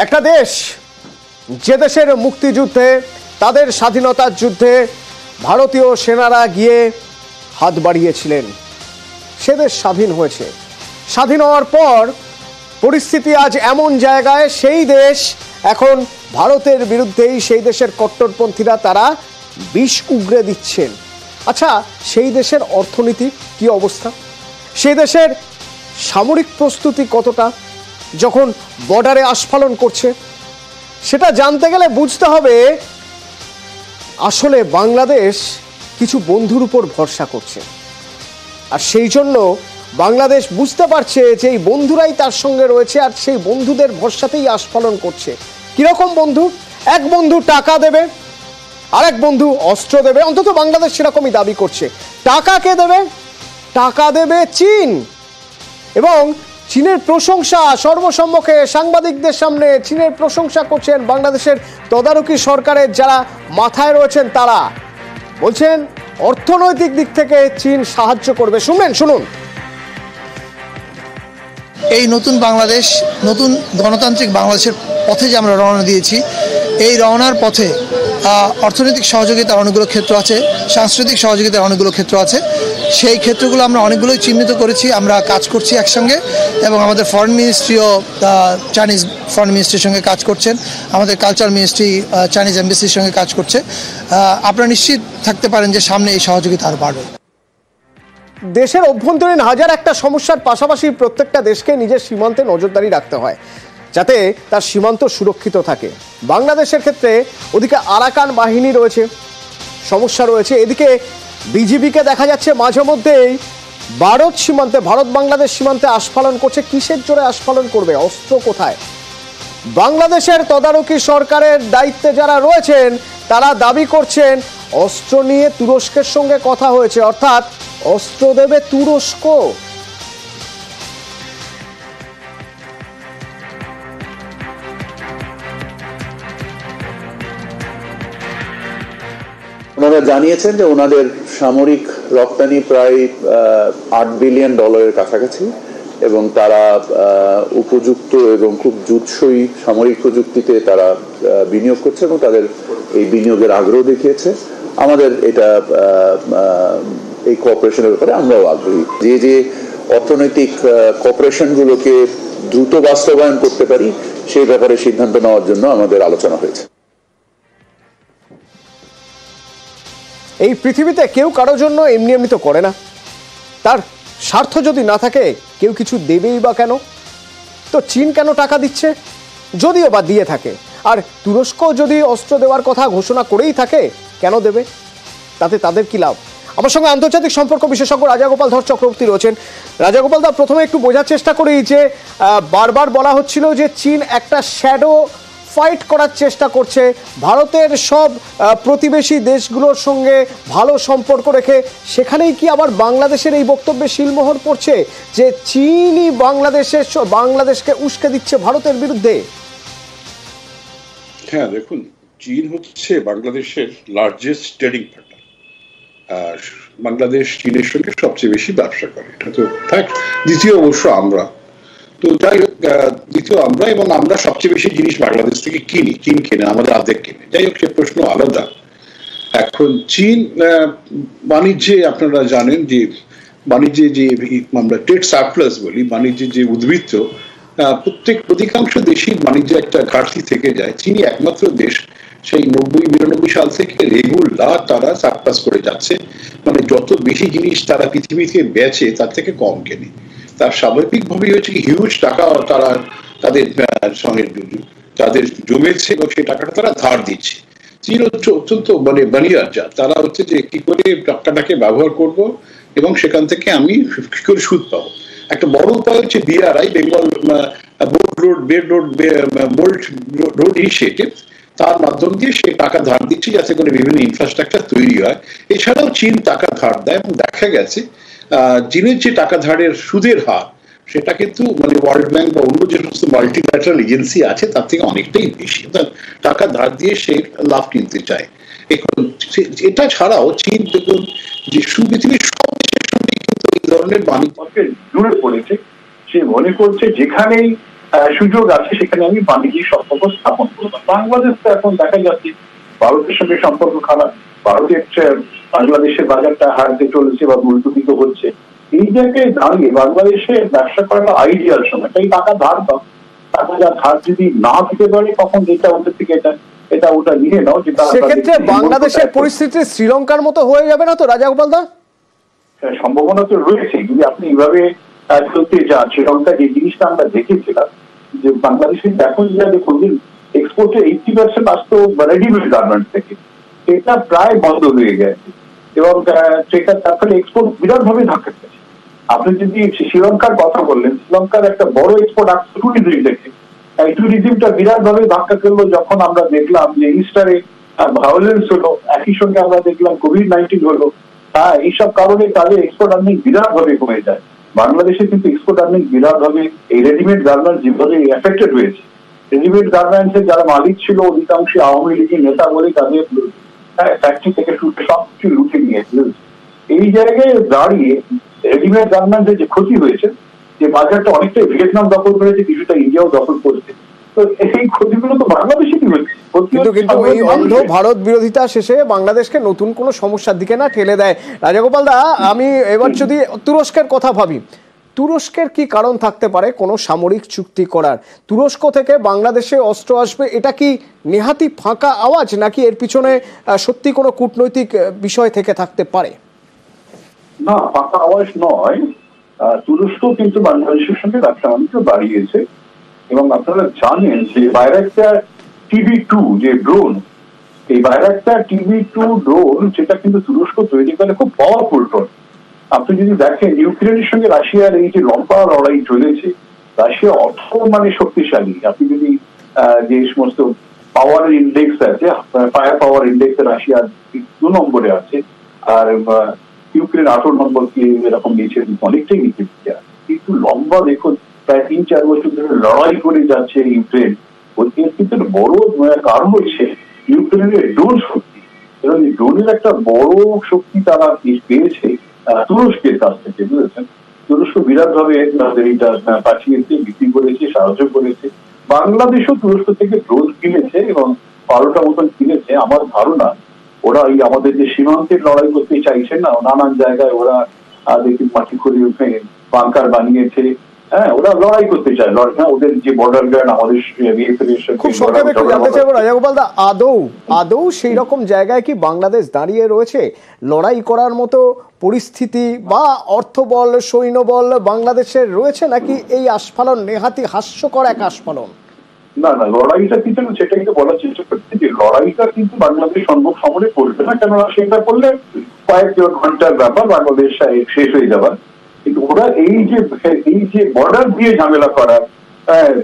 একটা দেশ যে দেশের মুক্তিযুদ্ধে তাদের স্বাধীনতার যুদ্ধে ভারতীয় সেনারা গিয়ে হাত বাড়িয়েছিলেন, সে দেশ স্বাধীন হয়েছে। স্বাধীন হওয়ার পর পরিস্থিতি আজ এমন জায়গায়, সেই দেশ এখন ভারতের বিরুদ্ধেই সেই দেশের কট্টরপন্থীরা তারা বিষ উগরে দিচ্ছেন। আচ্ছা, সেই দেশের অর্থনীতি কি অবস্থা, সেই দেশের সামরিক প্রস্তুতি কতটা যখন বর্ডারে আস্ফালন করছে, সেটা জানতে গেলে বুঝতে হবে আসলে বাংলাদেশ কিছু বন্ধুর উপর ভরসা করছে। আর সেই জন্য বাংলাদেশ বুঝতে পারছে যে এই বন্ধুরাই তার সঙ্গে রয়েছে, আর সেই বন্ধুদের ভরসাতেই আস্ফালন করছে। কিরকম বন্ধু? এক বন্ধু টাকা দেবে, আরেক বন্ধু অস্ত্র দেবে, অন্তত বাংলাদেশ সেরকমই দাবি করছে। টাকা কে দেবে? টাকা দেবে চীন। এবং চীনের প্রশংসা সর্বসম্মুখে সাংবাদিকদের সামনে চীনের প্রশংসা করছেন বাংলাদেশের তদারকি সরকারের যারা মাথায় রয়েছেন। তারা বলছেন অর্থনৈতিক দিক থেকে চীন সাহায্য করবে। শুনুন। এই নতুন বাংলাদেশ, নতুন গণতান্ত্রিক বাংলাদেশের পথে যে আমরা রওনা দিয়েছি, এই রওনার পথে অর্থনৈতিক সহযোগিতার অনেকগুলো ক্ষেত্র আছে, সাংস্কৃতিক সহযোগিতার অনেকগুলো ক্ষেত্র আছে। সেই ক্ষেত্রগুলো আমরা অনেকগুলোই চিহ্নিত করেছি, আমরা কাজ করছি একসঙ্গে। এবং আমাদের ফরেন মিনিস্ট্রিও চাইনিজ ফরেন মিনিস্ট্রির সঙ্গে কাজ করছেন, আমাদের কালচার মিনিস্ট্রি চাইনিজ এমবেসির সঙ্গে কাজ করছে। আপনারা নিশ্চিত থাকতে পারেন যে সামনে এই সহযোগিতা আরও বাড়বে। দেশের অভ্যন্তরীণ হাজার একটা সমস্যার পাশাপাশি প্রত্যেকটা দেশকে নিজের সীমান্তে নজরদারি রাখতে হয় যাতে তার সীমান্ত সুরক্ষিত থাকে। বাংলাদেশের ক্ষেত্রে ওদিকে আরাকান বাহিনী রয়েছে, সমস্যা রয়েছে। এদিকে বিজিবিকে দেখা যাচ্ছে মাঝে মধ্যেই ভারত বাংলাদেশ সীমান্তে আস্ফালন করছে। কিসের জোরে আস্ফালন করবে? অস্ত্র কোথায়? বাংলাদেশের তদারকি সরকারের দায়িত্বে যারা রয়েছেন তারা দাবি করছেন অস্ত্র নিয়ে তুরস্কের সঙ্গে কথা হয়েছে, অর্থাৎ অস্ত্র দেবে তুরস্ক। ওনারা জানিয়েছেন যে ওনাদের সামরিক রপ্তানি প্রায় $8 বিলিয়ন কাছাকাছি, এবং তারা উপযুক্ত এবং খুব জুৎসই সামরিক প্রযুক্তিতে তারা বিনিয়োগ করছে এবং তাদের এই বিনিয়োগের আগ্রহ দেখিয়েছে। আমাদের এটা এই কোঅপারেশনের ব্যাপারে আমরাও আগ্রহী। যে অর্থনৈতিক কোঅপারেশনগুলোকে দ্রুত বাস্তবায়ন করতে পারি সেই ব্যাপারে সিদ্ধান্ত নেওয়ার জন্য আমাদের আলোচনা হয়েছে। এই পৃথিবীতে কেউ কারোর জন্য এমনি এমনি তো করে না। তার স্বার্থ যদি না থাকে কেউ কিছু দেবেই বা কেন? তো চীন কেন টাকা দিচ্ছে? যদিও বা দিয়ে থাকে, আর তুরস্ক যদি অস্ত্র দেওয়ার কথা ঘোষণা করেই থাকে, কেন দেবে? তাতে তাদের কি লাভ? আমার সঙ্গে আন্তর্জাতিক সম্পর্ক বিশেষজ্ঞ রাজাগোপাল ধর চক্রবর্তী রয়েছেন। রাজাগোপাল দা, প্রথমে একটু বোঝার চেষ্টা করি যে বারবার বলা হচ্ছিল যে চীন একটা শ্যাডো ফাইট করার চেষ্টা করছে, ভারতের সব প্রতিবেশী দেশগুলোর সঙ্গে ভালো সম্পর্ক রেখে। সেখানেই কি আবার বাংলাদেশের এই বক্তব্যে শিলমোহর পড়ছে যে চীনই বাংলাদেশকে উস্কে দিচ্ছে ভারতের বিরুদ্ধে? হ্যাঁ, দেখুন, চীন হচ্ছে বাংলাদেশের লার্জেস্ট ট্রেডিং পার্টনার। আর বাংলাদেশ চীনের সঙ্গে সবচেয়ে বেশি ব্যবসা করে, এটা তো ফ্যাক্ট। দ্বিতীয় অবশ্য আমরা, তো যাই হোক, দ্বিতীয় আমরা, এবং আমরা সবচেয়ে বেশি জিনিস বাংলাদেশ থেকে কিনি, চীন কেনে, আমাদের অর্ধেক কেনে। যাই হোক, সে প্রশ্ন আলাদা। এখন চীন বাণিজ্যে, আপনারা জানেন যে বাণিজ্যে যে আমরা ট্রেড সারপ্লাস বলি, বাণিজ্যের যে উদ্বৃত্ত, অধিকাংশ দেশই বাণিজ্যে একটা ঘাটতি থেকে যায়। চীনই একমাত্র দেশ সেই 90-92 সাল থেকে রেগুলার তারা সারপ্লাস করে যাচ্ছে, মানে যত বেশি জিনিস তারা পৃথিবীতে বেচে তার থেকে কম কেনে। তার স্বাভাবিকভাবেই হচ্ছে কি হিউজ টাকা তারা তাদের সঙ্গে তাদের জমেছে, এবং সেই টাকাটা তারা ধার দিচ্ছে। চীন হচ্ছে অত্যন্ত মানে বানিয়ার জাত। তারা হচ্ছে যে কি করে টাকাটাকে ব্যবহার করব এবং সেখান থেকে আমি কি করে সুদ পাবো। একটা বড় উপায় হচ্ছে BRI, বেঙ্গল বোল্ট রোড ইনিশিয়েটিভ। তার মাধ্যম দিয়ে সে টাকা ধার দিচ্ছে যাতে করে বিভিন্ন ইনফ্রাস্ট্রাকচার তৈরি হয়। এছাড়াও চীন টাকা ধার দেয়, এবং দেখা গেছে চীনের যে টাকা ধারের সুদের হার, সেটা কিন্তু মানে ওয়ার্ল্ড ব্যাংক বা অন্য যে সমস্ত মাল্টিল্যাটারাল এজেন্সি আছে তার থেকে অনেকটাই বেশি। টাকা ধার দিয়ে সে লাভ কিনতে চায়। এখন এটা ছাড়াও চীন দেখুন যে পৃথিবীর সব দেশের সঙ্গে কিন্তু এই ধরনের বাণিজ্যকে জুড়ে পড়েছে। সে মনে করছে যেখানেই সুযোগ আছে সেখানে আমি বাণিজ্যিক সম্পর্ক স্থাপন করবো। বাংলাদেশ তো এখন দেখা যাচ্ছে ভারতের সঙ্গে সম্পর্ক খারাপ, ভারতের বাংলাদেশের বাজারটা হারতে চলেছে বা মূল্যবিত হচ্ছে। এই জায়গায় দাঁড়িয়ে বাংলাদেশে ব্যবসা করাটা আইডিয়াল সময়। তাই টাকা ধার দাও, টাকা যা ধার যদি না দিতে পারে তখন এটা ওদের থেকে এটা ওটা নিয়ে নাও। সেক্ষেত্রে বাংলাদেশের পরিস্থিতি শ্রীলঙ্কার মতো হয়ে যাবে না তো রাজাগোপাল দা? সম্ভাবনা তো রয়েছে যদি আপনি এইভাবে চলতে যান। শ্রীলঙ্কা যে জিনিসটা আমরা দেখেছিলাম যে বাংলাদেশের এখন যা দেখুন এক্সপোর্টে 80% আসতো রেডিমেড গার্মেন্টস থেকে, এটা প্রায় বন্ধ হয়ে গেছে এবং সেটা তার ফলে এক্সপোর্ট বিরাট ভাবে ধাক্কা খেয়েছে। আপনি যদি শ্রীলঙ্কার কথা বললেন, শ্রীলঙ্কার একটা বড় এক্সপোর্ট আসতো ট্যুরিজম থেকে। এই ট্যুরিজমটা বিরাট ভাবে ধাক্কা খেললো যখন আমরা দেখলাম যে ইস্টারে ভায়োলেন্স হলো, একই সঙ্গে আমরা দেখলাম কোভিড-19 হলো। এইসব কারণে তাদের এক্সপোর্ট আর্নিং বিরাট ভাবে কমে যায়। বাংলাদেশে কিন্তু এক্সপোর্ট আর্নিং বিরাট ভাবে এই রেডিমেড গার্মেন্টস যেভাবে এফেক্টেড হয়েছে। রেডিমেড গার্মেন্টস এর যারা মালিক ছিল অধিকাংশ আওয়ামী লীগের নেতা বলে তাদের ফ্যাক্টরি থেকে সবকিছু লুটে নিয়েছিল। এই জায়গায় দাঁড়িয়ে রেডিমেড গার্মেন্টস এর যে ক্ষতি হয়েছে, যে বাজারটা অনেকটাই ভিয়েতনাম দখল করেছে, কিছুটা ইন্ডিয়াও দখল করেছে, তো এই ক্ষতিগুলো তো বাংলাদেশেরই হয়েছে। কিন্তু এই অন্ধ ভারত বিরোধিতা শেষে বাংলাদেশকে নতুন কোনো সমস্যার দিকে না ঠেলে দেয়। রাজাগোপাল দা, আমি এবার যদি তুরস্কের কথা ভাবি, তুরস্কের কি কারণ থাকতে পারে কোনো সামরিক চুক্তি করার? তুরস্ক থেকে বাংলাদেশে অস্ত্র আসবে, এটা কি নেহাতি ফাঁকা আওয়াজ নাকি এর পিছনে সত্যি কোনো কূটনৈতিক বিষয় থেকে থাকতে পারে? না, ফাঁকা আওয়াজ নয়। তুরস্ক কিন্তু বাংলাদেশের সঙ্গে ব্যবসা বাণিজ্য বাড়িয়েছে এবং আপনারা জানেন যে বাইরাক্টার TB2 যে ড্রোন, এই বাইরাক্টার TB2 ড্রোন যেটা কিন্তু তুরস্ক তৈরি করে খুব পাওয়ারফুল ড্রোন। আপনি যদি দেখেন ইউক্রেনের সঙ্গে রাশিয়ার এই যে লম্বা লড়াই চলেছে, রাশিয়া অর্থ মানে শক্তিশালী। আপনি যদি যে সমস্ত পাওয়ার ইন্ডেক্স আছে, ফায়ার পাওয়ার ইন্ডেক্স রাশিয়ার 2 নম্বরে আছে, আর ইউক্রেন 18 নম্বর কি এরকম নিচে, অনেকটাই নিচে। কিন্তু লম্বা দেখুন প্রায় 3-4 বছর ধরে লড়াই করে যাচ্ছে ইউক্রেন। এর কিন্তু বড় কারণ হচ্ছে ইউক্রেনের ড্রোন শক্তি, এবং এই ড্রোনের একটা বড় শক্তি তারা পেয়েছে তুরস্কের কাছ থেকে, বুঝেছেন? তুরস্ক বিরাট ভাবে তাদের এটা পাঠিয়েছে, বিক্রি করেছে, সাহায্য করেছে। বাংলাদেশও তুরস্ক থেকে ড্রোন কিনেছে এবং 12টা মতন কিনেছে। আমার ধারণা ওরা এই আমাদের যে সীমান্তের লড়াই করতে চাইছে না, নানান জায়গায় ওরা দেখি মাটি খুঁড়ে উঠে বাংকার বানিয়েছে। হ্যাঁ, ওরা লড়াই করতে চায়, ওদের যে বর্ডার গার্ড আমাদের খুব সংক্ষেপে একটু জানতে চাইবো রাজাগোপাল দা, আদৌ সেই রকম জায়গায় কি বাংলাদেশ দাঁড়িয়ে রয়েছে? লড়াই করার মতো পরিস্থিতি বা অর্থবল, সৈন্যবল বাংলাদেশের রয়েছে, নাকি এই আস্ফালন নেহাতি হাস্যকর এক আস্ফালন? না, লড়াইটা কিন্তু সেটা কিন্তু বলার চেষ্টা করছি যে লড়াইটা কিন্তু বাংলাদেশ সম্ভব সমরে করবে না, কেননা সেটা করলে কয়েক ঘন্টার ব্যাপার, বাংলাদেশ শেষ হয়ে যাবার। কিন্তু ওরা এই যে বর্ডার দিয়ে ঝামেলা করার,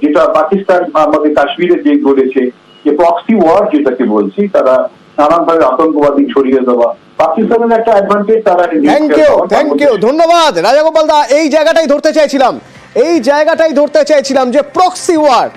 যেটা পাকিস্তান আমাদের কাশ্মীরে যে করেছে, যে প্রক্সি ওয়ার যেটাকে বলছি, তারা নানান ভাবে আতঙ্কবাদী ছড়িয়ে দেওয়া, পাকিস্তানের একটা অ্যাডভান্টেজ তারা। থ্যাংক ইউ, ধন্যবাদ রাজাগোপাল দা। এই জায়গাটাই ধরতে চাইছিলাম যে প্রক্সি ওয়ার